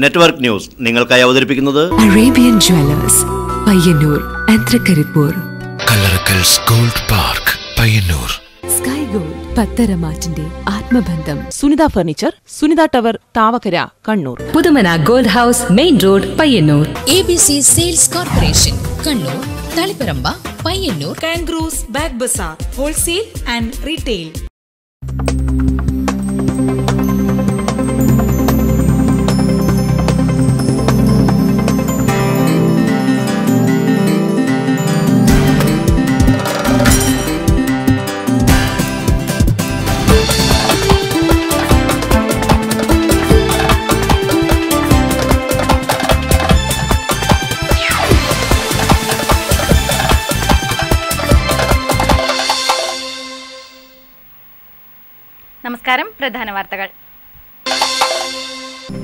Network news നിങ്ങൾക്കായി അവതരിപ്പിക്കുന്നത് Arabian jewellers Payyanur ആൻഡ്രകരിപ്പൂർ, കല്ലറക്കൽസ് gold park Payyanur, sky gold പത്തരമാറ്റിന്റെ ആത്മബന്ധം, Sunitha furniture, Sunitha tower, Thavakkara, Kannur, Puthumana gold house, main road, Payyanur, ABC sales corporation, Kannur, Taliparamba, Payyanur, kangaroos bag bazaar, wholesale and retail. നമസ്കാരം. പ്രധാന വാർത്തകൾ.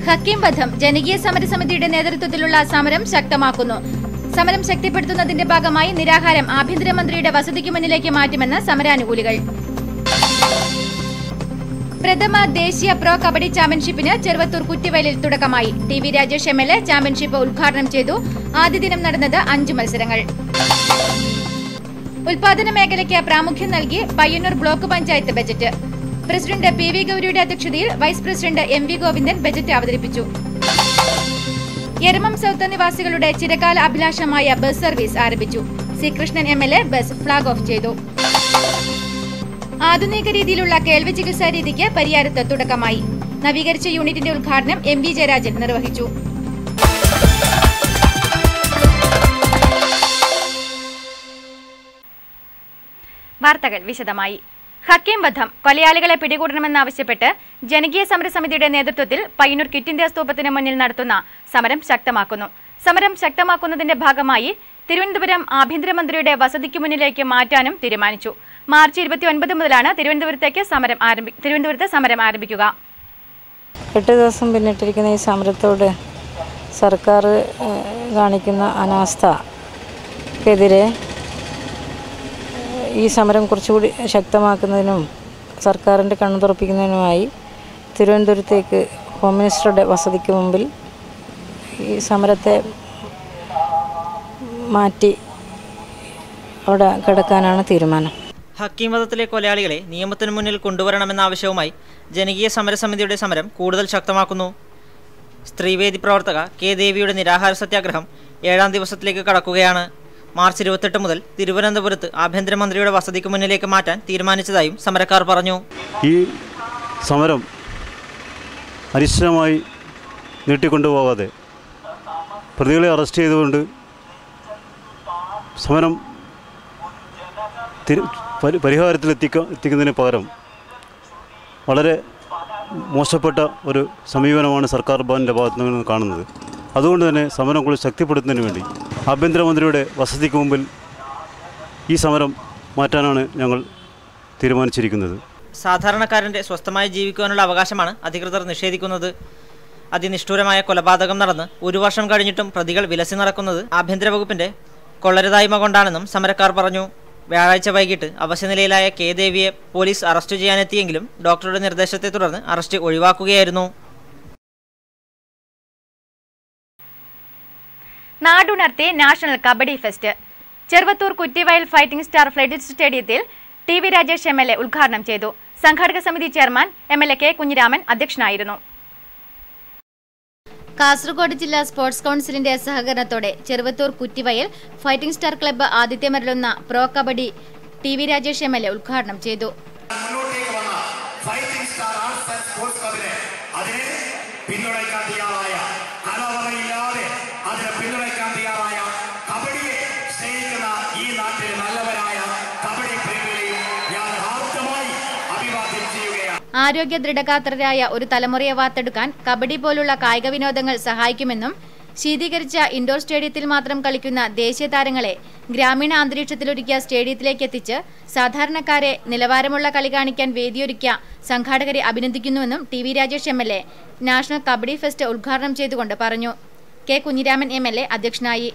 ഹക്കീം വധം ജനകീയ സമരസമിതിയുടെ നേതൃത്വത്തിലുള്ള സമരം ശക്തമാക്കുന്നു. സമരം ശക്തിപ്പെടുത്തുന്നതിന്റെ ഭാഗമായി നിരാഹാരം ആഭ്യന്തരമന്ത്രിയുടെ വസതിക്ക് മുന്നിലേക്ക് മാറ്റുമെന്ന് സമരാനുകൂലികൾ. പ്രഥമ ദേശീയ പ്രോ കബഡി ചാമ്പ്യൻഷിപ്പിന് ചെറുവത്തൂർ കുറ്റിവയലിൽ തുടക്കമായി. TV രാജേഷ് MLA ചാമ്പ്യൻഷിപ്പ് ഉദ്ഘാടനം ചെയ്തു. ആദ്യ ദിനം നടന്നത് 5 മത്സരങ്ങൾ. ഉൽപാദന മേഖലയ്ക്ക് പ്രാമുഖ്യം നൽകി Payyanur block panchayat budget. President PV ഗൌരിയുടെ അധ്യക്ഷതയിൽ vice president MV Govindan budget അവതരിപ്പിച്ചു. എരമം സൗത്ത് നിവാസികളുടെ ചിരകാല അഭിലാഷമായ ബസ് സർവീസ് ആരംഭിച്ചു. C. Krishnan MLA bus flag off ചെയ്തു. ആധുനിക രീതിയിലുള്ള കേൾവി ചികിത്സാ രീതിക്ക് പരിയാരത്ത് തുടക്കമായി. നവീകരിച്ച യൂണിറ്റിന്റെ ഉദ്ഘാടനം MV ജയരാജൻ നിർവഹിച്ചു. വാർത്തകൾ വിശദമായി. ഹക്കീം വധം കൊലയാളികളെ പിടികൂടണമെന്നാവശ്യപ്പെട്ട് ജനകീയ സമരസമിതിയുടെ നേതൃത്വത്തിൽ പയ്യന്നൂർ ക്വിറ്റ് ഇന്ത്യ സ്തൂപത്തിന് മുന്നിൽ നടത്തുന്ന സമരം ശക്തമാക്കുന്നു. സമരം ശക്തമാക്കുന്നതിന്റെ ഭാഗമായി തിരുവനന്തപുരം ആഭ്യന്തരമന്ത്രിയുടെ വസതിക്ക് മുന്നിലേക്ക് മാറ്റാനും തീരുമാനിച്ചു. മാർച്ച് 29 മുതലാണ് തിരുവനന്തപുരത്ത് സമരം ആരംഭിക്കുക. 8 ദിവസം പിന്നിട്ടിരിക്കുന്ന ഈ സമരത്തോട് സർക്കാർ കാണിക്കുന്ന അനാസ്ഥക്കെതിരെ ഈ സമരം കുറച്ചുകൂടി ശക്തമാക്കുന്നതിനും സർക്കാരിൻ്റെ കണ്ണു തുറപ്പിക്കുന്നതിനുമായി തിരുവനന്തപുരത്തേക്ക് ഹോം മിനിസ്റ്ററുടെ വസതിക്ക് മുമ്പിൽ ഈ സമരത്തെ മാറ്റി അവിടെ കിടക്കാനാണ് തീരുമാനം. ഹക്കീം വധത്തിലെ കൊലയാളികളെ നിയമത്തിന് മുന്നിൽ കൊണ്ടുവരണമെന്ന ആവശ്യവുമായി ജനകീയ സമരസമിതിയുടെ സമരം കൂടുതൽ ശക്തമാക്കുന്നു. സ്ത്രീവേദി പ്രവർത്തക K. ദേവിയുടെ നിരാഹാര സത്യാഗ്രഹം 7ാം ദിവസത്തിലേക്ക് കടക്കുകയാണ്. മാർച്ച് 28 മുതൽ തിരുവനന്തപുരത്ത് ആഭ്യന്തരമന്ത്രിയുടെ വസതിക്ക് മുന്നിലേക്ക് മാറ്റാൻ തീരുമാനിച്ചതായും സമരക്കാർ പറഞ്ഞു. ഈ സമരം അനിശ്ചിതമായി നീട്ടിക്കൊണ്ടുപോകാതെ പ്രതികളെ അറസ്റ്റ് ചെയ്തുകൊണ്ട് സമരം പരിഹാരത്തിലെത്തിക്കുന്നതിന് പകരം വളരെ മോശപ്പെട്ട ഒരു സമീപനമാണ് സർക്കാർ ഭവൻ്റെ ഭാഗത്തു നിന്ന് കാണുന്നത്. അതുകൊണ്ട് തന്നെ സമരം കൂടുതൽ ശക്തിപ്പെടുത്തുന്നതിന് വേണ്ടി ആഭ്യന്തരമന്ത്രിയുടെ വസതിക്ക് മുമ്പിൽ ഈ സമരം മാറ്റാനാണ് ഞങ്ങൾ തീരുമാനിച്ചിരിക്കുന്നത്. സാധാരണക്കാരൻ്റെ സ്വസ്ഥമായി ജീവിക്കുവാനുള്ള അവകാശമാണ് അധികൃതർ നിഷേധിക്കുന്നത്. അതിനിഷ്ഠൂരമായ കൊലപാതകം നടന്ന് 1 വർഷം കഴിഞ്ഞിട്ടും പ്രതികൾ വിലസി നടക്കുന്നത് ആഭ്യന്തര വകുപ്പിന്റെ കൊള്ളരുതായ്മ കൊണ്ടാണെന്നും സമരക്കാർ പറഞ്ഞു. വ്യാഴാഴ്ച വൈകിട്ട് അവശനിലയിലായ K. ദേവിയെ പോലീസ് അറസ്റ്റ് ചെയ്യാനെത്തിയെങ്കിലും ഡോക്ടറുടെ നിർദ്ദേശത്തെ തുടർന്ന് അറസ്റ്റ് ഒഴിവാക്കുകയായിരുന്നു. നാടുണർത്തി national kabaddi fest. Cheruvathur Kuttivayal fighting star floodlit സ്റ്റേഡിയത്തിൽ TV രാജേഷ് MLA ഉദ്ഘാടനം ചെയ്തു. സംഘാടക സമിതി ചെയർമാൻ MLA K. കുഞ്ഞിരാമൻ അധ്യക്ഷനായിരുന്നു. കാസർഗോഡ് ജില്ലാ സ്പോർട്സ് കൗൺസിലിന്റെ സഹകരണത്തോടെ Cheruvathur Kuttivayal fighting star club ആതിഥ്യമരുളുന്ന pro kabaddi TV Rajesh MLA ഉദ്ഘാടനം ചെയ്തു. ആരോഗ്യ ദൃഢഗാത്രരായ ഒരു തലമുറയെ വാർത്തെടുക്കാൻ കബഡി പോലുള്ള കായിക വിനോദങ്ങൾ സഹായിക്കുമെന്നും ശീതീകരിച്ച ഇൻഡോർ സ്റ്റേഡിയത്തിൽ മാത്രം കളിക്കുന്ന ദേശീയ താരങ്ങളെ ഗ്രാമീണ അന്തരീക്ഷത്തിലൊരുക്കിയ സ്റ്റേഡിയത്തിലേക്ക് എത്തിച്ച് സാധാരണക്കാരെ നിലവാരമുള്ള കളി കാണിക്കാൻ വേദിയൊരുക്കിയ സംഘാടകരെ അഭിനന്ദിക്കുന്നുവെന്നും TV Rajesh MLA national kabaddi fest ഉദ്ഘാടനം ചെയ്തുകൊണ്ട് പറഞ്ഞു. K. കുഞ്ഞിരാമൻ MLA അധ്യക്ഷനായി.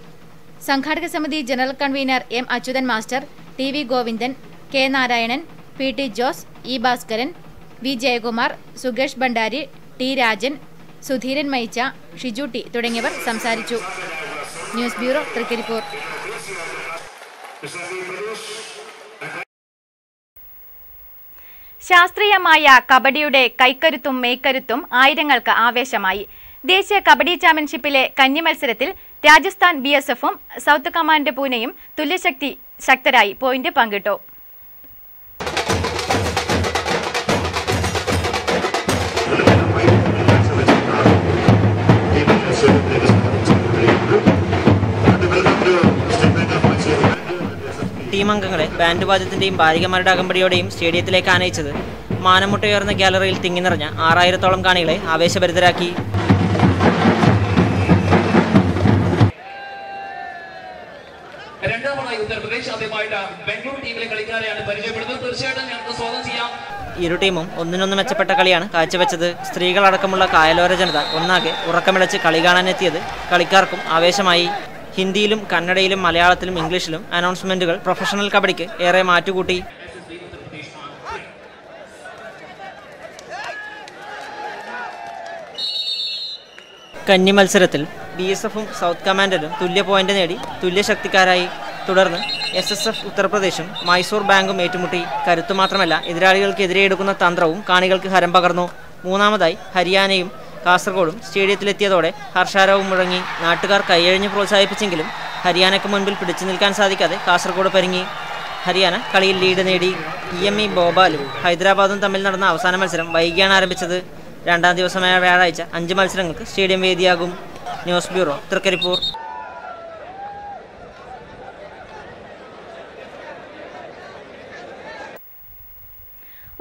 സംഘാടക സമിതി general convener M. Achuthan master, TV Govindan, K. Narayanan, PT Jose, E. Bhaskaran, V. Jayakumar, Sukesh Bhandari, T. Rajan, Sudheeran Maicha, Shijutty തുടങ്ങിയവർ സംസാരിച്ചു. News bureau, Trikaripur. ശാസ്ത്രീയമായ കബഡിയുടെ കൈക്കരുത്തും മേക്കരുത്തും ആയിരങ്ങൾക്ക് ആവേശമായി. ദേശീയ കബഡി ചാമ്പ്യൻഷിപ്പിലെ കന്നി മത്സരത്തിൽ രാജസ്ഥാൻ BSFും സൗത്ത് കമാൻഡ് പൂനെയും ശക്തരായി പോയിന്റ് പങ്കിട്ടു. ടീം അംഗങ്ങളെ ബാൻഡ് വാദ്യത്തിന്റെയും ബാലികമാരുടെ അകമ്പടിയോടെയും സ്റ്റേഡിയത്തിലേക്ക് ആനയിച്ചത് മാനമുട്ടയുയർന്ന ഗ്യാലറിയിൽ തിങ്ങി നിറഞ്ഞ 6000-ഓളം കാണികളെ ആവേശഭരിതരാക്കി. ഇരു ടീമും ഒന്നിനൊന്ന് മെച്ചപ്പെട്ട കളിയാണ് കാഴ്ചവെച്ചത്. സ്ത്രീകളടക്കമുള്ള കായലോര ജനത ഒന്നാകെ ഉറക്കമിളച്ച് കളി കാണാനെത്തിയത് കളിക്കാർക്കും ആവേശമായി. ഹിന്ദിയിലും കന്നഡയിലും മലയാളത്തിലും ഇംഗ്ലീഷിലും അനൗൺസ്മെന്റുകൾ പ്രൊഫഷണൽ കബഡിക്ക് ഏറെ മാറ്റുകൂട്ടി. കന്നി മത്സരത്തിൽ BSFും സൗത്ത് കമാൻഡറും തുല്യ പോയിന്റ് നേടി തുല്യശക്തിക്കാരായി. തുടർന്ന് SSF ഉത്തർപ്രദേശും മൈസൂർ ബാങ്കും ഏറ്റുമുട്ടി. കരുത്തു മാത്രമല്ല, എതിരാളികൾക്കെതിരെ എടുക്കുന്ന തന്ത്രവും കാണികൾക്ക് ഹരം പകർന്നു. മൂന്നാമതായി ഹരിയാനയും കാസർഗോഡും സ്റ്റേഡിയത്തിലെത്തിയതോടെ ഹർഷാരവും മുഴങ്ങി. നാട്ടുകാർ കൈയഴിഞ്ഞ് പ്രോത്സാഹിപ്പിച്ചെങ്കിലും ഹരിയാനയ്ക്ക് മുൻപിൽ പിടിച്ചു നിൽക്കാൻ സാധിക്കാതെ കാസർഗോഡ് പരിങ്ങി. ഹരിയാന കളിയിൽ ലീഡ് നേടി. EME ഭോപ്പാലും ഹൈദരാബാദും തമ്മിൽ നടന്ന അവസാന മത്സരം വൈകിയാണ് ആരംഭിച്ചത്. രണ്ടാം ദിവസമായ വ്യാഴാഴ്ച 5 മത്സരങ്ങൾക്ക് സ്റ്റേഡിയം വേദിയാകും. News bureau, Trikaripur.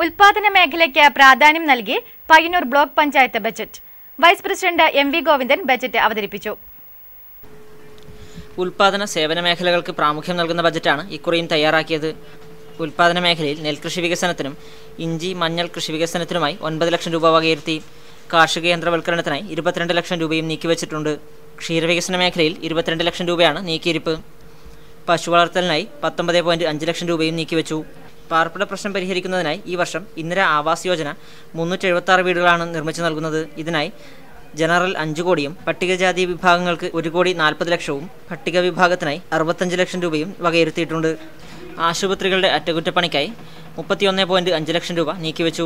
ഉൽപാദന മേഖലയ്ക്ക് പ്രാധാന്യം നൽകി Payyanur block panchayat budget. Vice president MV Govindan budget അവതരിപ്പിച്ചു. ഉൽപാദന സേവന മേഖലകൾക്ക് പ്രാമുഖ്യം നൽകുന്ന ബജറ്റാണ് ഇക്കുറിയും തയ്യാറാക്കിയത്. ഉൽപാദന മേഖലയിൽ നെൽകൃഷി വികസനത്തിനും ഇഞ്ചി മഞ്ഞൾ കൃഷി വികസനത്തിനുമായി 9 ലക്ഷം രൂപ വകയിരുത്തി. കാർഷിക യന്ത്രവൽക്കരണത്തിനായി 22 ലക്ഷം രൂപയും നീക്കിവച്ചിട്ടുണ്ട്. ക്ഷീരവികസന മേഖലയിൽ 22 ലക്ഷം രൂപയാണ് നീക്കിയിരിപ്പ്. പശു വളർത്തലിനായി 19.5 ലക്ഷം രൂപയും നീക്കിവെച്ചു. പാർപ്പിട പ്രശ്നം പരിഹരിക്കുന്നതിനായി ഈ വർഷം ഇന്ദിര ആവാസ് യോജന 376 വീടുകളാണ് നിർമ്മിച്ചു നൽകുന്നത്. ഇതിനായി ജനറൽ 5 കോടിയും പട്ടികജാതി വിഭാഗങ്ങൾക്ക് 1,40 ലക്ഷവും പട്ടിക വിഭാഗത്തിനായി 65 ലക്ഷം രൂപയും വകയിരുത്തിയിട്ടുണ്ട്. ആശുപത്രികളുടെ അറ്റകുറ്റപ്പണിക്കായി 31.5 ലക്ഷം രൂപ നീക്കിവെച്ചു.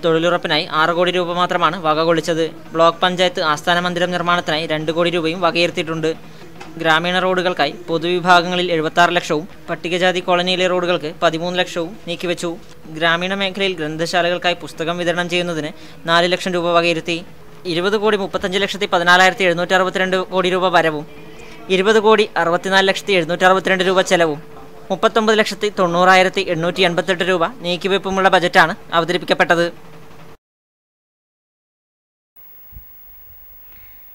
തൊഴിലുറപ്പിനായി 6 കോടി രൂപ മാത്രമാണ് വക കൊള്ളിച്ചത്. ബ്ലോക്ക് പഞ്ചായത്ത് ആസ്ഥാന മന്ദിരം നിർമ്മാണത്തിനായി 2 കോടി രൂപയും വകയിരുത്തിയിട്ടുണ്ട്. ഗ്രാമീണ റോഡുകൾക്കായി പൊതുവിഭാഗങ്ങളിൽ 76 ലക്ഷവും പട്ടികജാതി കോളനിയിലെ റോഡുകൾക്ക് 13 ലക്ഷവും നീക്കിവെച്ചു. ഗ്രാമീണ മേഖലയിൽ ഗ്രന്ഥശാലകൾക്കായി പുസ്തകം വിതരണം ചെയ്യുന്നതിന് 4 ലക്ഷം രൂപ വകയിരുത്തി. 20,35,762 കോടി രൂപ വരവും 20,64,762 രൂപ ചെലവും 39,90,888 രൂപ നീക്കിവെപ്പുമുള്ള ബജറ്റാണ് അവതരിപ്പിക്കപ്പെട്ടത്.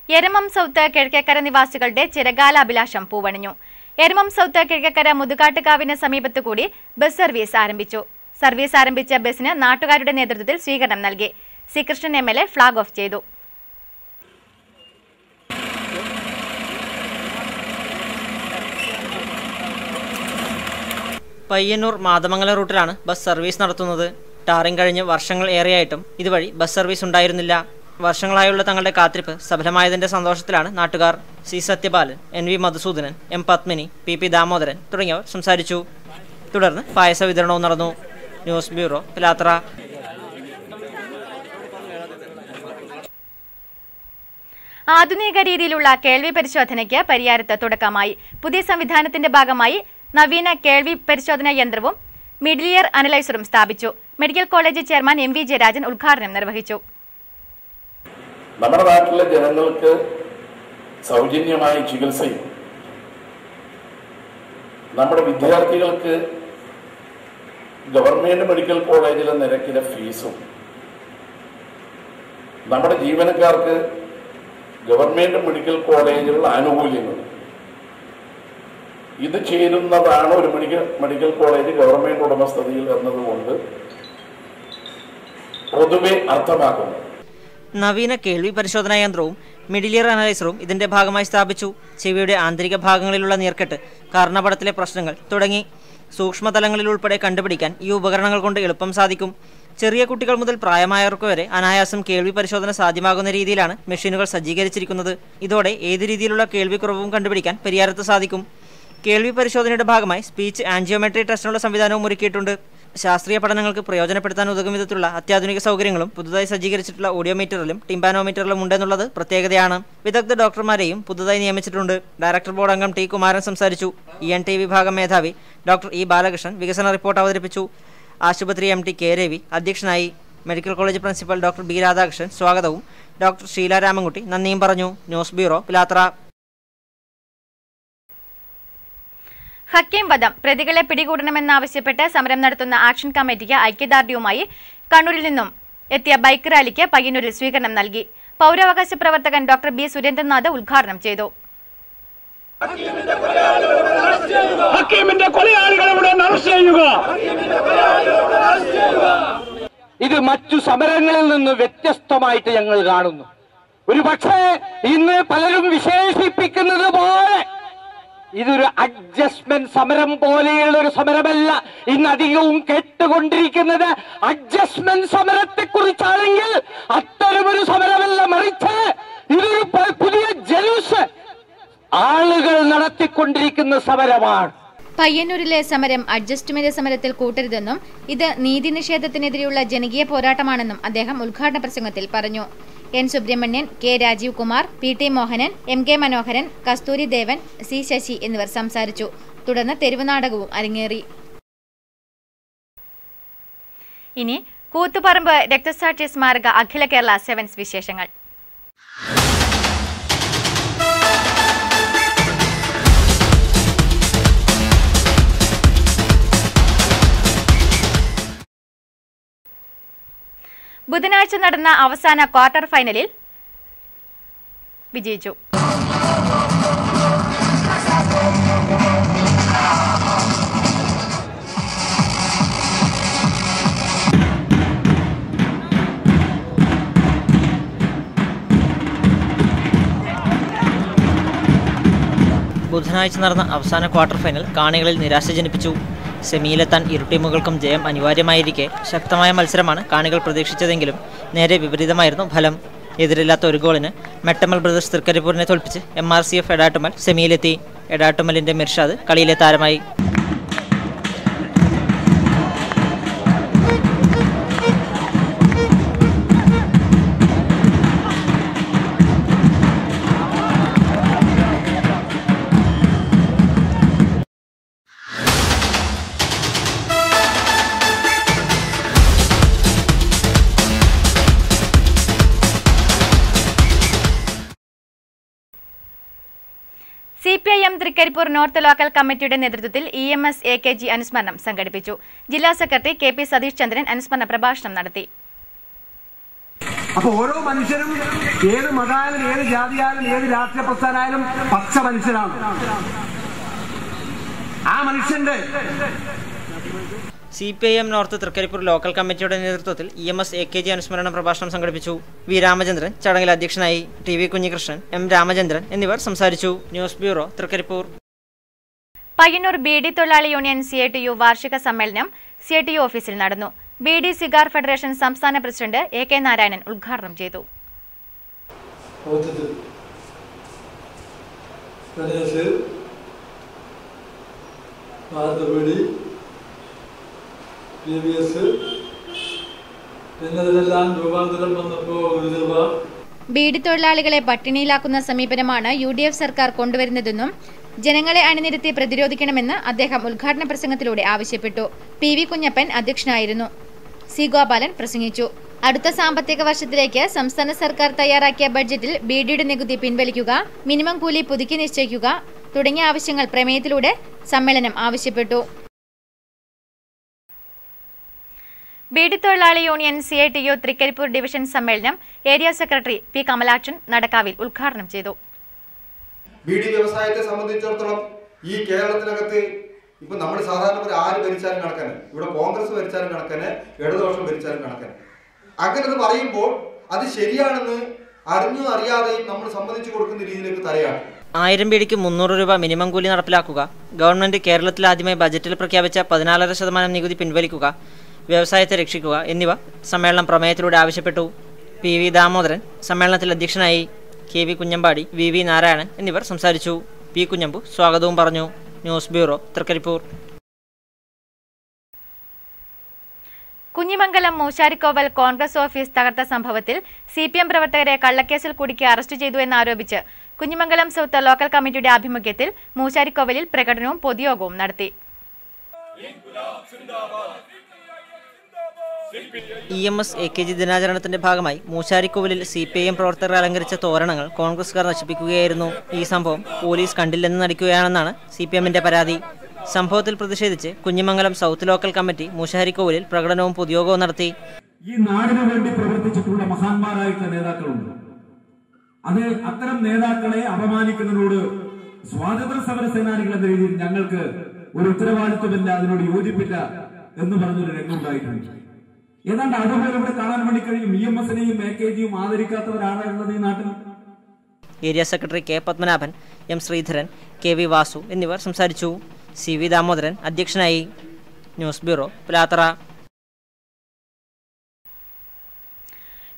എരമം സൗത്ത് കിഴക്കേക്കര നിവാസികളുടെ ചിരകാല അഭിലാഷം പൂവണിഞ്ഞു. എരമം സൗത്ത് കിഴക്കേക്കര മുതുകാട്ടുകാവിന് സമീപത്തു കൂടി ബസ് സർവീസ് ആരംഭിച്ചു. സർവീസ് ആരംഭിച്ച ബസിന് നാട്ടുകാരുടെ നേതൃത്വത്തിൽ സ്വീകരണം നൽകി. C Krishnan MLA flag off ചെയ്തു. പയ്യന്നൂർ മാതമംഗലം റൂട്ടിലാണ് ബസ് സർവീസ് നടത്തുന്നത്. ടാറിംഗ് കഴിഞ്ഞ് വർഷങ്ങൾ ഏറെയായിട്ടും ഇതുവഴി ബസ് സർവീസ് ഉണ്ടായിരുന്നില്ല. വർഷങ്ങളായുള്ള തങ്ങളുടെ കാത്തിരിപ്പ് സഫലമായതിന്റെ സന്തോഷത്തിലാണ് നാട്ടുകാർ. C Sathyapalan, NV Madhusoodanan, M Padmini, PP Damodaran തുടങ്ങിയവർ സംസാരിച്ചു. തുടർന്ന് പായസ വിതരണവും നടന്നു. News bureau, Pilathara. ആധുനിക രീതിയിലുള്ള കേൾവി പരിശോധനയ്ക്ക് പരിയാരത്ത് തുടക്കമായി. പുതിയ സംവിധാനത്തിന്റെ ഭാഗമായി നവീന കേൾവി പരിശോധനാ യന്ത്രവും മിഡിൽ ഇയർ അനലൈസറും സ്ഥാപിച്ചു. Medical college chairman MV Jayarajan ഉദ്ഘാടനം നിർവഹിച്ചു. നമ്മുടെ നാട്ടിലെ ജനങ്ങൾക്ക് സൗജന്യമായ ചികിത്സയും നമ്മുടെ വിദ്യാർത്ഥികൾക്ക് ഗവൺമെന്റ് മെഡിക്കൽ കോളേജിലെ നിരക്കിലെ ഫീസും നമ്മുടെ ജീവനക്കാർക്ക് ഗവൺമെന്റ് മെഡിക്കൽ കോളേജിലുള്ള ആനുകൂല്യങ്ങളും ഇത് ചേരുന്നതാണ് ഒരു മെഡിക്കൽ കോളേജ് ഗവൺമെന്റ് ഉടമസ്ഥതയിൽ എന്നതുകൊണ്ട് പൊതുവെ അർത്ഥമാക്കുന്നത്. നവീന കേൾവി പരിശോധനാ യന്ത്രവും മിഡിൽ ഇയർ അനലൈസറും ഇതിന്റെ ഭാഗമായി സ്ഥാപിച്ചു. ചെവിയുടെ ആന്തരിക ഭാഗങ്ങളിലുള്ള നീർക്കെട്ട്, കർണപടത്തിലെ പ്രശ്നങ്ങൾ തുടങ്ങി സൂക്ഷ്മതലങ്ങളിൽ ഉൾപ്പെടെ കണ്ടുപിടിക്കാൻ ഈ ഉപകരണങ്ങൾ കൊണ്ട് എളുപ്പം സാധിക്കും. ചെറിയ കുട്ടികൾ മുതൽ പ്രായമായവർക്ക് വരെ അനായാസം കേൾവി പരിശോധന സാധ്യമാകുന്ന രീതിയിലാണ് മെഷീനുകൾ സജ്ജീകരിച്ചിരിക്കുന്നത്. ഇതോടെ ഏത് രീതിയിലുള്ള കേൾവിക്കുറവും കണ്ടുപിടിക്കാൻ പരിയാരത്ത് സാധിക്കും. കേൾവി പരിശോധനയുടെ ഭാഗമായി സ്പീച്ച് ആൻജിയോമെട്രി ടെസ്റ്റിനുള്ള സംവിധാനവും ഒരുക്കിയിട്ടുണ്ട്. ശാസ്ത്രീയ പഠനങ്ങൾക്ക് പ്രയോജനപ്പെടുത്താൻ ഉതകും വിധത്തിലുള്ള അത്യാധുനിക സൗകര്യങ്ങളും പുതുതായി സജ്ജീകരിച്ചിട്ടുള്ള ഓഡിയോമീറ്ററിലും ടിമ്പാനോമീറ്ററിലും ഉണ്ടെന്നുള്ളത് പ്രത്യേകതയാണ്. വിദഗ്ധ ഡോക്ടർമാരെയും പുതുതായി നിയമിച്ചിട്ടുണ്ട്. ഡയറക്ടർ ബോർഡ് അംഗം ടി കുമാരൻ സംസാരിച്ചു. ENT വിഭാഗം മേധാവി ഡോക്ടർ ഇ ബാലകൃഷ്ണൻ വികസന റിപ്പോർട്ട് അവതരിപ്പിച്ചു. ആശുപത്രി MT കെ രവി അധ്യക്ഷനായി. Medical college principal doctor B Radhakrishnan സ്വാഗതവും ഡോക്ടർ ഷീല രാമൻകുട്ടി നന്ദിയും പറഞ്ഞു. ന്യൂസ് ബ്യൂറോ പിലാത്ര. ഹക്കീം വധം പ്രതികളെ പിടികൂടണമെന്നാവശ്യപ്പെട്ട് സമരം നടത്തുന്ന ആക്ഷൻ കമ്മിറ്റിക്ക് ഐക്യദാർഢ്യവുമായി കണ്ണൂരിൽ നിന്നും എത്തിയ ബൈക്ക് റാലിക്ക് പയ്യന്നൂരിൽ സ്വീകരണം നൽകി. പൗരാവകാശ പ്രവർത്തകൻ ഡോക്ടർ ബി സുരേന്ദ്രനാഥ് ഉദ്ഘാടനം ചെയ്തു. ഇത് മറ്റു സമരങ്ങളിൽ നിന്ന് വ്യത്യസ്തമായിട്ട് ഞങ്ങൾ കാണുന്നു. ഒരു പക്ഷേ ഇന്ന് പലരും വിശേഷിപ്പിക്കുന്നത് പോലെ ഇതൊരു അഡ്ജസ്റ്റ്മെന്റ് സമരം പോലെയുള്ള ഒരു സമരമല്ല. ഇന്ന് അധികവും കേട്ടുകൊണ്ടിരിക്കുന്നത് അഡ്ജസ്റ്റ്മെന്റ് സമരത്തെ കുറിച്ചാണെങ്കിൽ അത്തരമൊരു സമരമല്ല, മറിച്ച് ഇതൊരു പുതിയ ജലൂസ് ആളുകൾ നടത്തിക്കൊണ്ടിരിക്കുന്ന സമരമാണ്. പയ്യന്നൂരിലെ സമരം അഡ്ജസ്റ്റ്മെന്റ് സമരത്തിൽ കൂട്ടരുതെന്നും ഇത് നീതി നിഷേധത്തിനെതിരെയുള്ള ജനകീയ പോരാട്ടമാണെന്നും അദ്ദേഹം ഉദ്ഘാടന പ്രസംഗത്തിൽ പറഞ്ഞു. N Subramanian, K Rajeev Kumar, PT Mohanan, MK മനോഹരൻ, കസ്തൂരി ദേവൻ, C ശശി എന്നിവർ സംസാരിച്ചു. തുടർന്ന് തെരുവ് നാടകവും അരങ്ങേറി. ഇനി കൂത്തുപറമ്പ് രക്തസാക്ഷി സ്മാരക അഖില കേരള സെവൻസ് വിശേഷങ്ങൾ. ബുധനാഴ്ച നടന്ന അവസാന ക്വാർട്ടർ ഫൈനലിൽ വിജയിച്ചു. ബുധനാഴ്ച നടന്ന അവസാന ക്വാർട്ടർ ഫൈനൽ കാണികളിൽ നിരാശ ജനിപ്പിച്ചു. സെമിയിലെത്താൻ ഇരു ടീമുകൾക്കും ജയം അനിവാര്യമായിരിക്കെ ശക്തമായ മത്സരമാണ് കാണികൾ പ്രതീക്ഷിച്ചതെങ്കിലും നേരെ വിപരീതമായിരുന്നു ഫലം. എതിരില്ലാത്ത ഒരു ഗോളിന് മെട്ടമൽ ബ്രദേഴ്സ് തൃക്കരിപ്പൂരിനെ തോൽപ്പിച്ച് MRCF എടാട്ടുമൽ സെമിയിലെത്തി. എടാട്ടുമലിന്റെ മിർഷാദ് കളിയിലെ താരമായി. CPIM തൃക്കരിപ്പൂർ നോർത്ത് ലോക്കൽ കമ്മിറ്റിയുടെ നേതൃത്വത്തിൽ EMS AKG അനുസ്മരണം സംഘടിപ്പിച്ചു. ജില്ലാ സെക്രട്ടറി KP സതീഷ് ചന്ദ്രൻ അനുസ്മരണ പ്രഭാഷണം നടത്തി. അപ്പോൾ ഓരോ മനുഷ്യരും ഏത് മതമായാലും ഏത് ജാതിയായാലും ഏത് രാഷ്ട്രീയ പ്രസ്ഥാനമായാലും പച്ച മനുഷ്യരാണ്. ആ മനുഷ്യന്റെ CPIM നോർത്ത് തൃക്കരിപ്പൂർ ലോക്കൽ കമ്മിറ്റിയുടെ നേതൃത്വത്തിൽ EMS AKG അനുസ്മരണ പ്രഭാഷണം സംഘടിപ്പിച്ചു. വി രാമചന്ദ്രൻ ചടങ്ങിൽ അധ്യക്ഷനായി. TV കുഞ്ഞികൃഷ്ണൻ, M രാമചന്ദ്രൻ എന്നിവർ സംസാരിച്ചു. News bureau Thrikkaripur. Payyanur BD തൊഴിലാളി യൂണിയൻ CITU വാർഷിക സമ്മേളനം CITU ഓഫീസിൽ നടന്നു. BD സിഗാർ ഫെഡറേഷൻ സംസ്ഥാന പ്രസിഡന്റ് AK നാരായണൻ ഉദ്ഘാടനം ചെയ്തു. ബീഡി തൊഴിലാളികളെ പട്ടിണിയിലാക്കുന്ന സമീപനമാണ് UDF സർക്കാർ കൊണ്ടുവരുന്നതെന്നും ജനങ്ങളെ അണിനിരത്തി പ്രതിരോധിക്കണമെന്ന് അദ്ദേഹം ഉദ്ഘാടന പ്രസംഗത്തിലൂടെ ആവശ്യപ്പെട്ടു. PV കുഞ്ഞപ്പൻ അധ്യക്ഷനായിരുന്നു. C ഗോപാലൻ പ്രസംഗിച്ചു. അടുത്ത സാമ്പത്തിക വർഷത്തിലേക്ക് സംസ്ഥാന സർക്കാർ തയ്യാറാക്കിയ ബഡ്ജറ്റിൽ ബീഡിയുടെ നികുതി പിൻവലിക്കുക, മിനിമം കൂലി പുതുക്കി നിശ്ചയിക്കുക തുടങ്ങിയ ആവശ്യങ്ങൾ പ്രമേയത്തിലൂടെ സമ്മേളനം ആവശ്യപ്പെട്ടു. ബീഡി തൊഴിലാളി യൂണിയൻ CITU തൃക്കരിപ്പൂർ ഡിവിഷൻ സമ്മേളനം ഏരിയ സെക്രട്ടറി P കമലാക്ഷൻ നടക്കാവിൽ ഉദ്ഘാടനം ചെയ്തു. ബീഡി വ്യവസായത്തെ സംബന്ധിച്ചിടത്തോളം ഈ കേരളത്തിനകത്ത് ഇപ്പൊ നമ്മൾ സാധാരണ ആര് ഭരിച്ചാലും കണക്കന്, ഇവിടെ കോൺഗ്രസ് ഭരിച്ചാലും കണക്കന്, ഇടതുപക്ഷം ഭരിച്ചാലും കണക്കന്. അങ്ങനെ പറയുമ്പോൾ അത് ശരിയാണെന്ന് അറിഞ്ഞോ അറിയാതെയും നമ്മൾ സമ്മതിച്ചു കൊടുക്കുന്ന രീതിയിലേക്ക് തരയാണ്. 1000 ബീഡിക്ക് 300 രൂപ മിനിമം കൂലി നടപ്പിലാക്കുക, ഗവൺമെന്റ് കേരളത്തിൽ ആദ്യമായി ബജറ്റിൽ പ്രഖ്യാപിച്ച 14.5% നികുതി പിൻവലിക്കുക, വ്യവസായത്തെ രക്ഷിക്കുക എന്നിവ സമ്മേളനം പ്രമേയത്തിലൂടെ ആവശ്യപ്പെട്ടു. PV ദാമോദരൻ സമ്മേളനത്തിൽ അധ്യക്ഷനായി. KV കുഞ്ഞമ്പാടി, VV നാരായണൻ എന്നിവർ സംസാരിച്ചു. P കുഞ്ഞമ്പു സ്വാഗതവും പറഞ്ഞു. News bureau, Trikaripur. Kunhimangalam Moosarikovval Congress office തകർത്ത സംഭവത്തിൽ CPM പ്രവർത്തകരെ കള്ളക്കേസിൽ കുടുക്കി അറസ്റ്റ് ചെയ്തു എന്നാരോപിച്ച് കുഞ്ഞിമംഗലം സൗത്ത് ലോക്കൽ കമ്മിറ്റിയുടെ ആഭിമുഖ്യത്തിൽ മൂശാരിക്കോവലിൽ പ്രകടനവും പൊതുയോഗവും നടത്തി. EMS AKG ദിനാചരണത്തിന്റെ ഭാഗമായി മൂശാരിക്കോവിലിൽ CPIM പ്രവർത്തകർ അലങ്കരിച്ച തോരണങ്ങൾ കോൺഗ്രസുകാർ നശിപ്പിക്കുകയായിരുന്നു. ഈ സംഭവം പോലീസ് കണ്ടില്ലെന്ന് നടിക്കുകയാണെന്നാണ് CPMന്റെ പരാതി. സംഭവത്തിൽ പ്രതിഷേധിച്ച് കുഞ്ഞിമംഗലം സൗത്ത് ലോക്കൽ കമ്മിറ്റി മൂശാരിക്കോവിലിൽ പ്രകടനവും പൊതുയോഗവും നടത്തി. ഈ നാടിനു വേണ്ടി പ്രവർത്തിച്ചിട്ടുള്ള മഹാന്മാരായിട്ടുള്ള നേതാക്കളുണ്ട്. അത്തരം നേതാക്കളെ അപമാനിക്കുന്നതിനോട് സ്വാതന്ത്ര്യ സമര സേനാനികൾ എന്ന രീതിയിൽ ഞങ്ങൾക്ക് ഒരു ഉത്തരവാദിത്വമില്ല, അതിനോട് യോജിപ്പില്ല എന്ന് പറഞ്ഞൊരു രംഗമുണ്ടായിട്ടുണ്ട്. ഏതാണ്ട് അതുപോലെ ഇവിടെ കാണാൻ വേണ്ടി കഴിയും. EMSനെയും AKGയും ആദരിക്കാത്തവരാണുള്ളത് ഈ നാട്ടിൽ. Area secretary K Padmanabhan, M Sreedharan, KV Vasu എന്നിവർ സംസാരിച്ചു. CV ദാമോദരൻ അധ്യക്ഷനായി. News bureau, Pilathara.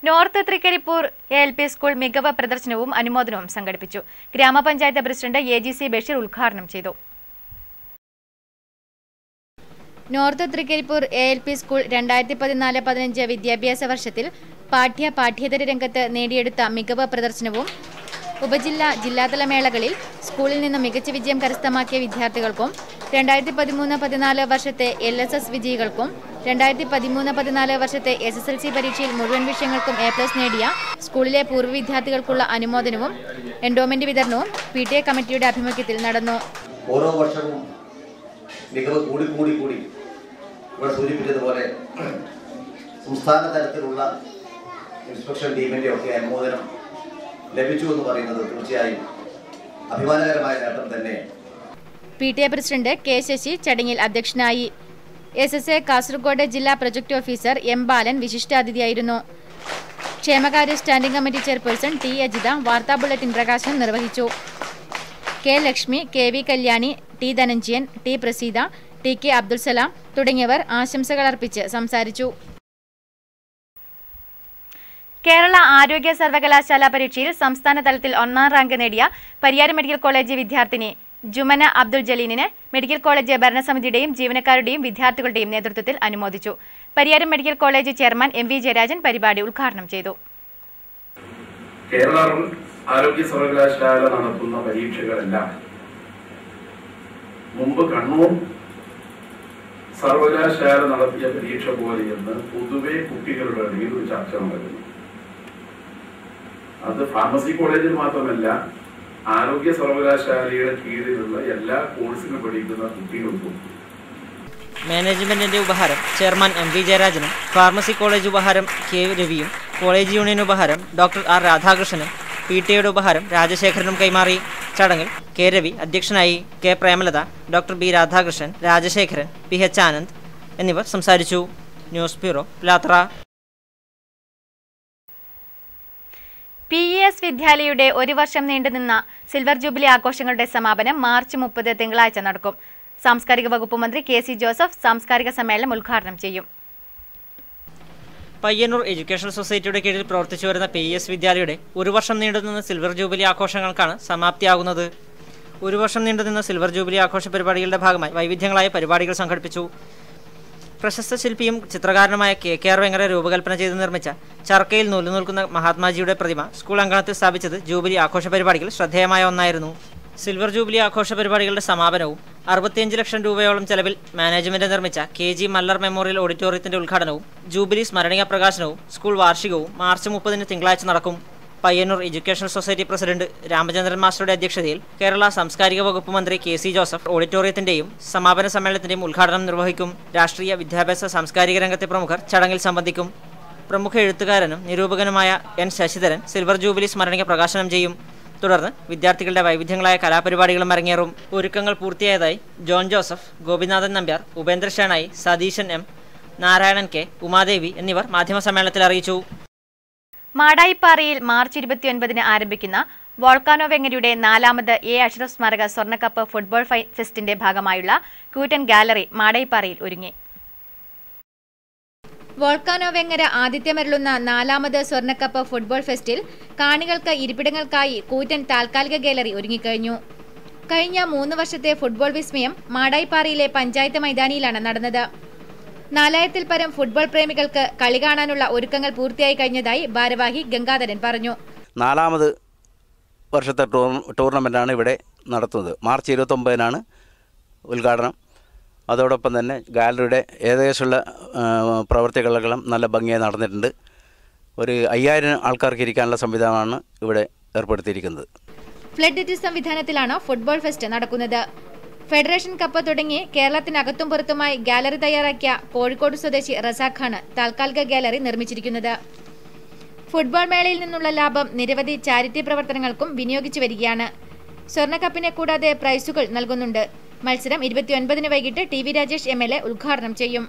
North Thrikkaripur ALP school മികവ് പ്രദർശനവും അനുമോദനവും സംഘടിപ്പിച്ചു. ഗ്രാമപഞ്ചായത്ത് പ്രസിഡന്റ് AGC ബഷീർ ഉദ്ഘാടനം ചെയ്തു. നോർത്ത് തൃക്കരിപ്പൂർ ALP സ്കൂൾ 2014-15 വിദ്യാഭ്യാസ വർഷത്തിൽ പാഠ്യേതര രംഗത്ത് നേടിയെടുത്ത മികവ് പ്രദർശനവും ജില്ലാതല മേളകളിൽ സ്കൂളിൽ നിന്ന് മികച്ച വിജയം കരസ്ഥമാക്കിയ വിദ്യാർത്ഥികൾക്കും 2013-14 വർഷത്തെ LSS വിജയികൾക്കും 2013-14 വർഷത്തെ SSLC പരീക്ഷയിൽ മുഴുവൻ വിഷയങ്ങൾക്കും A+ നേടിയ സ്കൂളിലെ പൂർവ്വ വിദ്യാർത്ഥികൾക്കുള്ള അനുമോദനവും എൻഡോമെന്റ് വിതരണവും PTA കമ്മിറ്റിയുടെ ആഭിമുഖ്യത്തിൽ നടന്നു. ഓരോ വർഷവും മികവ് കൂടി ഇവിടെ സൂചിപ്പിച്ചതുപോലെ സംസ്ഥാന തലത്തിലുള്ള ഇൻസ്പെക്ഷൻ ടീമിന്റെ ഒക്കെ അനുമോദനം ലഭിച്ചു എന്ന് പറയുന്നത് തീർച്ചയായും അഭിമാനകരമായ നേട്ടം തന്നെ. PTA പ്രസിഡന്റ് K ശശി ചടങ്ങിൽ അധ്യക്ഷനായി. SSA കാസർഗോഡ് ജില്ലാ പ്രൊജക്ട് ഓഫീസർ M ബാലൻ വിശിഷ്ടാതിഥിയായിരുന്നു. ക്ഷേമകാര്യ standing committee chairperson T Ajitha വാർത്താ ബുള്ളറ്റിൻ പ്രകാശനം നിർവഹിച്ചു. K Lakshmi, KV Kalyani, T Dhananjayan, T Praseetha, TK Abdul Salam തുടങ്ങിയവർ ആശംസകൾ അർപ്പിച്ച് സംസാരിച്ചു. കേരള ആരോഗ്യ സർവകലാശാല പരീക്ഷയിൽ സംസ്ഥാന തലത്തിൽ 1ാം റാങ്ക് നേടിയ പരിയാരം മെഡിക്കൽ കോളേജ് വിദ്യാർത്ഥിനി ജുമന അബ്ദുൽ ജലീലിനെ മെഡിക്കൽ കോളേജ് ഭരണസമിതിയുടെയും ജീവനക്കാരുടെയും വിദ്യാർത്ഥികളുടെയും നേതൃത്വത്തിൽ അനുമോദിച്ചു. Pariyaram medical college chairman MV Jayarajan പരിപാടി ഉദ്ഘാടനം ചെയ്തു. കേരള ആരോഗ്യ സർവകലാശാല നടത്തുന്ന പരീക്ഷകളെല്ലാം മുമ്പ് കണ്ണൂർ സർവകലാശാല നടത്തിയ പരീക്ഷ പോലെയെന്ന് പൊതുവെ കുട്ടികളുടെ ഇടയിൽ ഒരു ചർച്ച നടക്കുന്നു. അത് ഫാർമസി കോളേജിൽ മാത്രമല്ല, ആരോഗ്യ സർവകലാശാലയുടെ കീഴിലുള്ള എല്ലാ കോഴ്സിനും പഠിക്കുന്ന കുട്ടികൾക്കും. മാനേജ്മെന്റിന്റെ ഉപഹാരം ചെയർമാൻ MV ജയരാജനും, ഫാർമസി കോളേജ് ഉപഹാരം K രവിയും, കോളേജ് യൂണിയൻ ഉപഹാരം ഡോക്ടർ R രാധാകൃഷ്ണനും, PTA ഉപഹാരം രാജശേഖരനും കൈമാറി. ചടങ്ങിൽ K രവി അധ്യക്ഷനായി. K Premalatha, doctor B Radhakrishnan, Rajasekharan, PH Anand എന്നിവർ സംസാരിച്ചു. News bureau, Pilathara. PES വിദ്യാലയയുടെ ഒരു വർഷം നീണ്ടുനിന്ന സിൽവർ ജൂബിലി ആഘോഷങ്ങളുടെ സമാപനം മാർച്ച് 30 തിങ്കളാഴ്ച നടക്കും. സാംസ്കാരിക വകുപ്പ് മന്ത്രി KC ജോസഫ് സാംസ്കാരിക സമ്മേളനം ഉദ്ഘാടനം ചെയ്യും. പയ്യന്നൂർ എഡ്യൂക്കേഷൻ സൊസൈറ്റിയുടെ കീഴിൽ പ്രവർത്തിച്ചു വരുന്ന PES വിദ്യാലയയുടെ ഒരു വർഷം നീണ്ടുനിന്ന സിൽവർ ജൂബിലി ആഘോഷങ്ങൾക്കാണ് സമാപ്തിയാകുന്നത്. ഒരു വർഷം നീണ്ടുനിന്ന സിൽവർ ജൂബിലി ആഘോഷ പരിപാടികളുടെ ഭാഗമായി വൈവിധ്യങ്ങളായ പരിപാടികൾ സംഘടിപ്പിച്ചു. പ്രശസ്ത ശില്പിയും ചിത്രകാരനുമായ KKR വെങ്കര രൂപകൽപ്പന ചെയ്ത് നിർമ്മിച്ച ചർക്കയിൽ നൂലുനിൽക്കുന്ന മഹാത്മാജിയുടെ പ്രതിമ സ്കൂൾ അങ്കണത്തിൽ സ്ഥാപിച്ചത് ജൂബിലി ആഘോഷ പരിപാടികൾ ശ്രദ്ധേയമായ ഒന്നായിരുന്നു. സിൽവർ ജൂബിലി ആഘോഷ പരിപാടികളുടെ സമാപനവും 65 ലക്ഷം രൂപയോളം ചെലവിൽ മാനേജ്മെന്റ് നിർമ്മിച്ച KG മല്ലർ മെമ്മോറിയൽ ഓഡിറ്റോറിയത്തിന്റെ ഉദ്ഘാടനവും ജൂബിലി സ്മരണിക പ്രകാശനവും സ്കൂൾ വാർഷികവും മാർച്ച് 30 തിങ്കളാഴ്ച നടക്കും. Payyanur education society president Ramachandran മാസ്റ്ററുടെ അധ്യക്ഷതയിൽ കേരള സാംസ്കാരിക വകുപ്പ് മന്ത്രി KC ജോസഫ് ഓഡിറ്റോറിയത്തിന്റെയും സമാപന സമ്മേളനത്തിന്റെയും ഉദ്ഘാടനം നിർവഹിക്കും. രാഷ്ട്രീയ, വിദ്യാഭ്യാസ, സാംസ്കാരിക രംഗത്തെ പ്രമുഖർ ചടങ്ങിൽ സംബന്ധിക്കും. പ്രമുഖ എഴുത്തുകാരനും നിരൂപകനുമായ N ശശിധരൻ സിൽവർ ജൂബിലി സ്മരണിക പ്രകാശനം ചെയ്യും. തുടർന്ന് വിദ്യാർത്ഥികളുടെ വൈവിധ്യങ്ങളായ കലാപരിപാടികളും അരങ്ങേറും. ഒരുക്കങ്ങൾ പൂർത്തിയായതായി John Joseph, Gopinathan Nambiar, Upendra Shenoy, Satheesan M, Narayanan K, Umadevi എന്നിവർ മാധ്യമസമ്മേളനത്തിൽ അറിയിച്ചു. മാടായിപ്പാറയിൽ മാർച്ച് 29 ആരംഭിക്കുന്ന വോൾക്കാനോ വെങ്ങരയുടെ 4ാമത് A അഷ്റഫ് സ്മാരക സ്വർണ്ണക്കപ്പ് ഫുട്ബോൾ ഫെസ്റ്റിന്റെ ഭാഗമായുള്ള കൂറ്റൻ ഗാലറി മാടായിപ്പാറയിൽ ഒരുങ്ങി. വോൾക്കാനോ വെങ്ങര ആതിഥ്യമരുളുന്ന 4ാമത് സ്വർണ്ണക്കപ്പ് ഫുട്ബോൾ ഫെസ്റ്റിൽ കാണികൾക്ക് ഇരിപ്പിടങ്ങൾക്കായി കൂറ്റൻ താൽക്കാലിക ഗാലറി ഒരുങ്ങിക്കഴിഞ്ഞു. കഴിഞ്ഞ 3 വർഷത്തെ ഫുട്ബോൾ വിസ്മയം മാടായിപ്പാറയിലെ പഞ്ചായത്ത് മൈതാനിയിലാണ് നടന്നത്. 4000-ൽ പരം ഫുട്ബോൾ പ്രേമികൾക്ക് കളി കാണാനുള്ള ഒരുക്കങ്ങൾ പൂർത്തിയായി കഴിഞ്ഞതായി ഭാരവാഹി ഗംഗാധരൻ പറഞ്ഞു. 4ാമത് വർഷത്തെ ടൂർണമെൻ്റാണ് ഇവിടെ നടത്തുന്നത്. മാർച്ച് 29-നാണ് ഉദ്ഘാടനം. അതോടൊപ്പം തന്നെ ഗാലറിയുടെ ഏകദേശമുള്ള പ്രവർത്തികളെല്ലാം നല്ല ഭംഗിയായി നടന്നിട്ടുണ്ട്. ഒരു 5000 ആൾക്കാർക്ക് ഇരിക്കാനുള്ള സംവിധാനമാണ് ഇവിടെ ഏർപ്പെടുത്തിയിരിക്കുന്നത്. ഫ്ലഡ് സംവിധാനത്തിലാണ് ഫുട്ബോൾ ഫെസ്റ്റ് നടക്കുന്നത്. ഫെഡറേഷൻ കപ്പ് തുടങ്ങി കേരളത്തിനകത്തും പുറത്തുമായി ഗാലറി തയ്യാറാക്കിയ കോഴിക്കോട് സ്വദേശി റസാഖാണ് താൽക്കാലിക ഗാലറി നിർമ്മിച്ചിരിക്കുന്നത്. ഫുട്ബോൾ മേളയിൽ നിന്നുള്ള ലാഭം നിരവധി ചാരിറ്റി പ്രവർത്തനങ്ങൾക്കും വിനിയോഗിച്ചു വരികയാണ്. സ്വർണ്ണക്കപ്പിനെ കൂടാതെ പ്രൈസുകൾ നൽകുന്നുണ്ട്. മത്സരം 29-ന് വൈകിട്ട് ടി.വി. രാജേഷ് MLA ഉദ്ഘാടനം ചെയ്യും.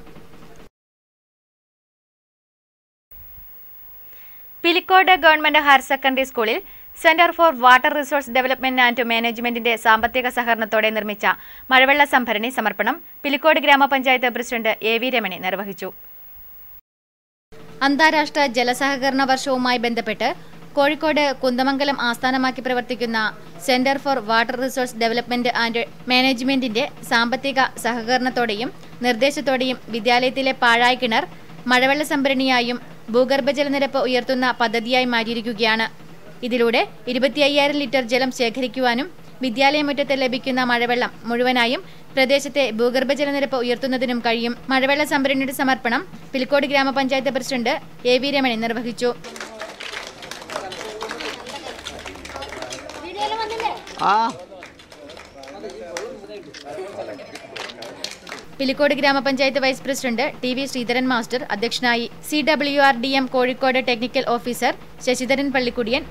പിലിക്കോട് ഗവൺമെന്റ് ഹയർ സെക്കൻഡറി സ്കൂളിൽ centre for water resource development and മാനേജ്മെന്റിന്റെ സാമ്പത്തിക സഹകരണത്തോടെ നിർമ്മിച്ച മഴവെള്ള സംഭരണി സമർപ്പണം പിലിക്കോട് ഗ്രാമപഞ്ചായത്ത് പ്രസിഡന്റ് A.V. രമണി നിർവഹിച്ചു. അന്താരാഷ്ട്ര ജലസഹകരണ വർഷവുമായി ബന്ധപ്പെട്ട് കോഴിക്കോട് കുന്ദമംഗലം ആസ്ഥാനമാക്കി പ്രവർത്തിക്കുന്ന centre for water resource development and മാനേജ്മെന്റിന്റെ സാമ്പത്തിക സഹകരണത്തോടെയും നിർദ്ദേശത്തോടെയും വിദ്യാലയത്തിലെ പാഴായ കിണർ മഴവെള്ള സംഭരണിയായും ഭൂഗർഭജലനിരപ്പ് ഉയർത്തുന്ന പദ്ധതിയായി മാറ്റിയിരിക്കുകയാണ്. ഇതിലൂടെ 25,000 ലിറ്റർ ജലം ശേഖരിക്കുവാനും വിദ്യാലയമുറ്റത്ത് ലഭിക്കുന്ന മഴവെള്ളം മുഴുവനായും പ്രദേശത്തെ ഭൂഗർഭജലനിരപ്പ് ഉയർത്തുന്നതിനും കഴിയും. മഴവെള്ള സംഭരണിയുടെ സമർപ്പണം പിലിക്കോട് ഗ്രാമപഞ്ചായത്ത് പ്രസിഡന്റ് A.V. രമണി നിർവഹിച്ചു. പിലിക്കോട് ഗ്രാമപഞ്ചായത്ത് vice president T.V. Sreedharan master അധ്യക്ഷനായി. CWRDM Kozhikode technical officer Sasidharan Pallikkudiyan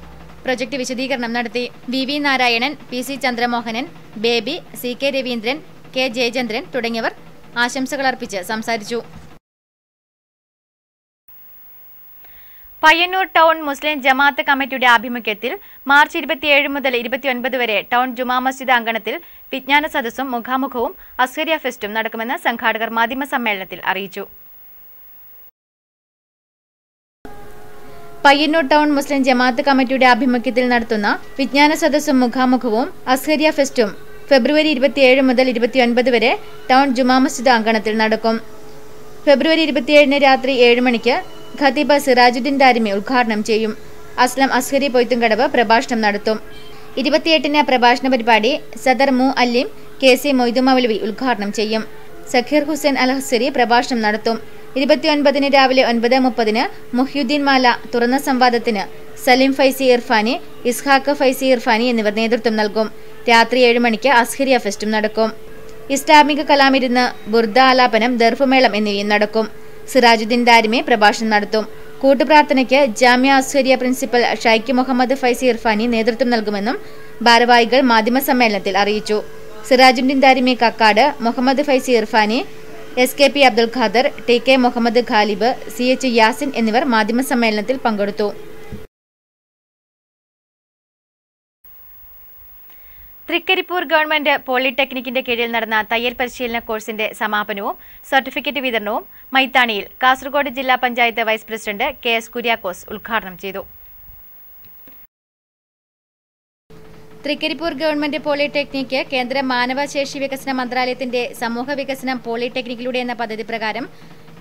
project വിശദീകരണം നടത്തി. V.V. Narayanan, P.C. Chandramohanan, Baby, C.K. Raveendran, K. Jayachandran തുടങ്ങിയവർ ആശംസകളർപ്പിച്ച് സംസാരിച്ചു. പയ്യന്നൂർ ടൗൺ മുസ്ലിം ജമാഅത്ത് കമ്മിറ്റിയുടെ ആഭിമുഖ്യത്തിൽ മാർച്ച് 27 മുതൽ 29 വരെ ടൗൺ ജുമാ മസ്ജിദ് അങ്കണത്തിൽ വിജ്ഞാന സദസ്സും മുഖാമുഖവും അസ്ഹരിയ ഫെസ്റ്റും നടക്കുമെന്ന് സംഘാടകർ മാധ്യമ സമ്മേളനത്തിൽ അറിയിച്ചു. പയ്യന്നൂർ ടൗൺ മുസ്ലിം ജമാഅത്ത് കമ്മിറ്റിയുടെ ആഭിമുഖ്യത്തിൽ നടത്തുന്ന വിജ്ഞാന സദസ്സും മുഖാമുഖവും അസ്ഹരിയ ഫെസ്റ്റും ഫെബ്രുവരി 27 മുതൽ 29 വരെ ടൗൺ ജുമാ മസ്ജിദ് അങ്കണത്തിൽ നടക്കും. ഫെബ്രുവരി 27-ന് രാത്രി 7 മണിക്ക് ഖതീബ് സിറാജുദ്ദീൻ ദാരിമി ഉദ്ഘാടനം ചെയ്യും. അസ്ലം അസ്ഹരി പൊയ്ത്തുംകടവ് പ്രഭാഷണം നടത്തും. 28-ന് പ്രഭാഷണ പരിപാടി സദർ മു അല്ലീം KC മൊയ്തു മൗലവി ഉദ്ഘാടനം ചെയ്യും. സഖീർ ഹുസൈൻ അൽ ഹസ്സരി പ്രഭാഷണം നടത്തും. 29-ന് രാവിലെ 9:30-ന് മുഹ്യുദ്ദീൻ മാല തുറന്ന സംവാദത്തിന് സലീം ഫൈസി ഇർഫാനി, ഇസ്ഹാഖ് ഫൈസി ഇർഫാനി എന്നിവർ നേതൃത്വം നൽകും. രാത്രി 7 മണിക്ക് അസ്ഹരിയ ഫെസ്റ്റും നടക്കും. ഇസ്ലാമിക കലാമിരുന്ന്, ബുർദ ആലാപനം, ദർഫുമേളം എന്നിവയും നടക്കും. സിറാജുദ്ദീൻ ദാരിമി പ്രഭാഷണം നടത്തും. കൂട്ടുപ്രാർത്ഥനയ്ക്ക് ജാമിയ അസ്ഹരിയ പ്രിൻസിപ്പൽ ഷൈഖ് മുഹമ്മദ് ഫൈസി ഇർഫാനി നേതൃത്വം നൽകുമെന്നും ഭാരവാഹികൾ മാധ്യമ സമ്മേളനത്തിൽ അറിയിച്ചു. Sirajuddin Darimi Kakkad, Muhammad Faizy Irfani, SKP Abdul Khader, TK Muhammad Khalib, CH Yasin എന്നിവർ മാധ്യമ സമ്മേളനത്തിൽ പങ്കെടുത്തു. തൃക്കരിപ്പൂർ ഗവൺമെന്റ് പോളിടെക്നിക്കിന്റെ കീഴിൽ നടന്ന തയ്യൽ പരിശീലന കോഴ്സിന്റെ സമാപനവും സർട്ടിഫിക്കറ്റ് വിതരണവും മൈത്താണിയിൽ കാസർഗോഡ് ജില്ലാ panchayat vice president KS Kuriakose ഉദ്ഘാടനം ചെയ്തു. തൃക്കരിപ്പൂർ ഗവൺമെന്റ് പോളിടെക്നിക്ക് കേന്ദ്ര മാനവശേഷി വികസന മന്ത്രാലയത്തിന്റെ സമൂഹ വികസനം പോളിടെക്നിക്കിലൂടെ എന്ന പദ്ധതി പ്രകാരം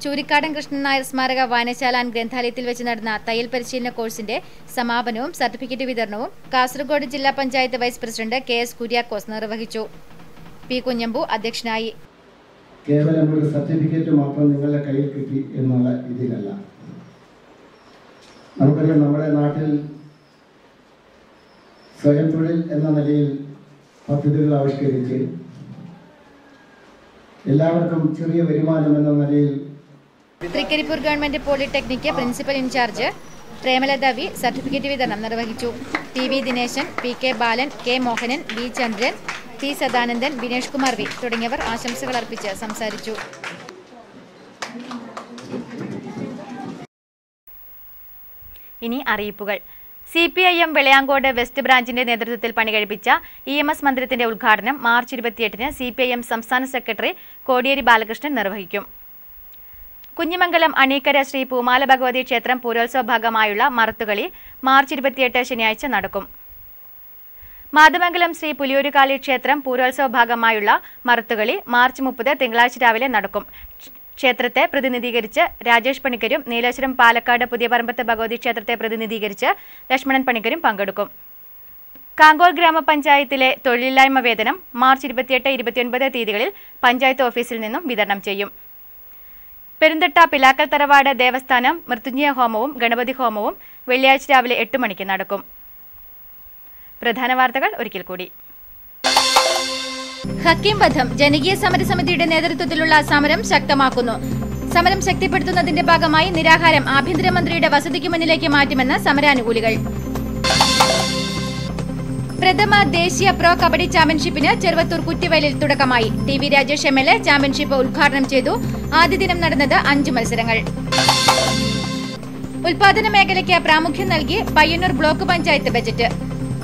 ചൂരിക്കാടൻ കൃഷ്ണൻ നായർ സ്മാരക വായനശാല ആൻഡ് ഗ്രന്ഥാലയത്തിൽ വെച്ച് നടന്ന തയ്യൽ പരിശീലന കോഴ്സിന്റെ സമാപനവും സർട്ടിഫിക്കറ്റ് വിതരണവും കാസർഗോഡ് ജില്ലാ panchayat vice president KS Kuriakose നിർവഹിച്ചു. P. കുഞ്ഞമ്പു അധ്യക്ഷനായി. കേവലം ഒരു സർട്ടിഫിക്കറ്റ് മാത്രം നിങ്ങളുടെ കയ്യിൽ കിട്ടി എന്നുള്ള ഇതിലല്ല. നമുക്കറിയാം, നമ്മുടെ നാട്ടിൽ സ്വയം തൊഴിൽ എന്ന നിലയിൽ പദ്ധതികൾ ആവിഷ്കരിച്ച് എല്ലാവർക്കും ചെറിയ വരുമാനം എന്ന നിലയിൽ Thrikkaripur government polytechnic principal in charge Premalatha V certificate വിതരണം നിർവഹിച്ചു. TV ദിനേശൻ, PK ബാലൻ, K മോഹനൻ, V ചന്ദ്രൻ, P സദാനന്ദൻ, വിനേഷ് കുമാർ V തുടങ്ങിയവർ ആശംസകൾ അർപ്പിച്ച് സംസാരിച്ചു. ഇനി അറിയിപ്പുകൾ. CPIM വെളയാങ്കോട് വെസ്റ്റ് ബ്രാഞ്ചിന്റെ നേതൃത്വത്തിൽ പണികഴിപ്പിച്ച EMS മന്ദിരത്തിന്റെ ഉദ്ഘാടനം മാർച്ച് 28-ന് CPIM സംസ്ഥാന സെക്രട്ടറി കോടിയേരി ബാലകൃഷ്ണൻ നിർവഹിക്കും. കുഞ്ഞിമംഗലം അണീക്കര ശ്രീ പൂമാല ഭഗവതി ക്ഷേത്രം പൂരോത്സവ ഭാഗമായുള്ള മറത്തുകളി മാർച്ച് 28 ശനിയാഴ്ച നടക്കും. മാതമംഗലം ശ്രീ പുലിയൂരുകാളി ക്ഷേത്രം പൂരോത്സവ ഭാഗമായുള്ള മറത്തുകളി മാർച്ച് 30 തിങ്കളാഴ്ച രാവിലെ നടക്കും. ക്ഷേത്രത്തെ പ്രതിനിധീകരിച്ച് രാജേഷ് പണിക്കരും നീലേശ്വരം പാലക്കാട് പുതിയപറമ്പത്ത് ഭഗവതി ക്ഷേത്രത്തെ പ്രതിനിധീകരിച്ച് ലക്ഷ്മണൻ പണിക്കരും പങ്കെടുക്കും. കാങ്കോൾ ഗ്രാമപഞ്ചായത്തിലെ തൊഴിലില്ലായ്മ വേതനം മാർച്ച് 28, 29 തീയതികളിൽ പഞ്ചായത്ത് ഓഫീസിൽ നിന്നും വിതരണം ചെയ്യും. പെരുന്തട്ട പിലാക്കൽ തറവാട് ദേവസ്ഥാനം മൃത്യുഞ്ജയ ഹോമവും ഗണപതി ഹോമവും വെള്ളിയാഴ്ച രാവിലെ 8 മണിക്ക് നടക്കും. പ്രധാന വാർത്തകൾ ഒരിക്കൽ കൂടി. ഹക്കീം വധം ജനകീയ സമരസമിതിയുടെ നേതൃത്വത്തിലുള്ള സമരം ശക്തമാക്കുന്നു. സമരം ശക്തിപ്പെടുത്തുന്നതിന്റെ ഭാഗമായി നിരാഹാരം ആഭ്യന്തരമന്ത്രിയുടെ വസതിക്ക് മുന്നിലേക്ക് മാറ്റുമെന്ന് സമരാനുകൂലികൾ. പ്രഥമ ദേശീയ പ്രോ കബഡി ചാമ്പ്യൻഷിപ്പിന് ചെറുവത്തൂർ കുറ്റിവയലിൽ തുടക്കമായി. TV രാജേഷ് MLA ചാമ്പ്യൻഷിപ്പ് ഉദ്ഘാടനം ചെയ്തു. ആദ്യ ദിനം നടന്നത് 5 മത്സരങ്ങൾ. ഉൽപാദന മേഖലയ്ക്ക് പ്രാമുഖ്യം നൽകി Payyanur block panchayat budget.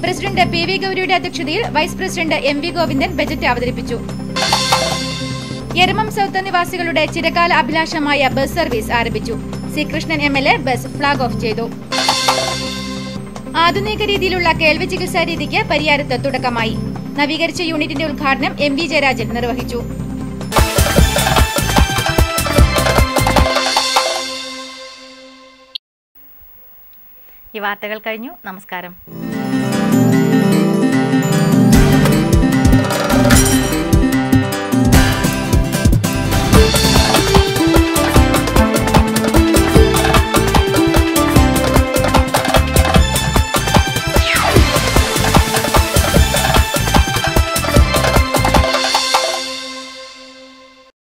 President PV ഗൗരിയുടെ അധ്യക്ഷതയിൽ vice president MV Govindan budget അവതരിപ്പിച്ചു. എരമം സൗത്ത് നിവാസികളുടെ ചിരകാല അഭിലാഷമായ ബസ് സർവീസ് ആരംഭിച്ചു. C Krishnan MLA bus flag off ചെയ്തു. ആധുനിക രീതിയിലുള്ള കേൾവി ചികിത്സാ രീതിക്ക് പരിയാരത്ത് തുടക്കമായി. നവീകരിച്ച യൂണിറ്റിന്റെ ഉദ്ഘാടനം MV ജയരാജൻ നിർവഹിച്ചു. ഈ വാർത്തകൾ കഴിഞ്ഞു. നമസ്കാരം.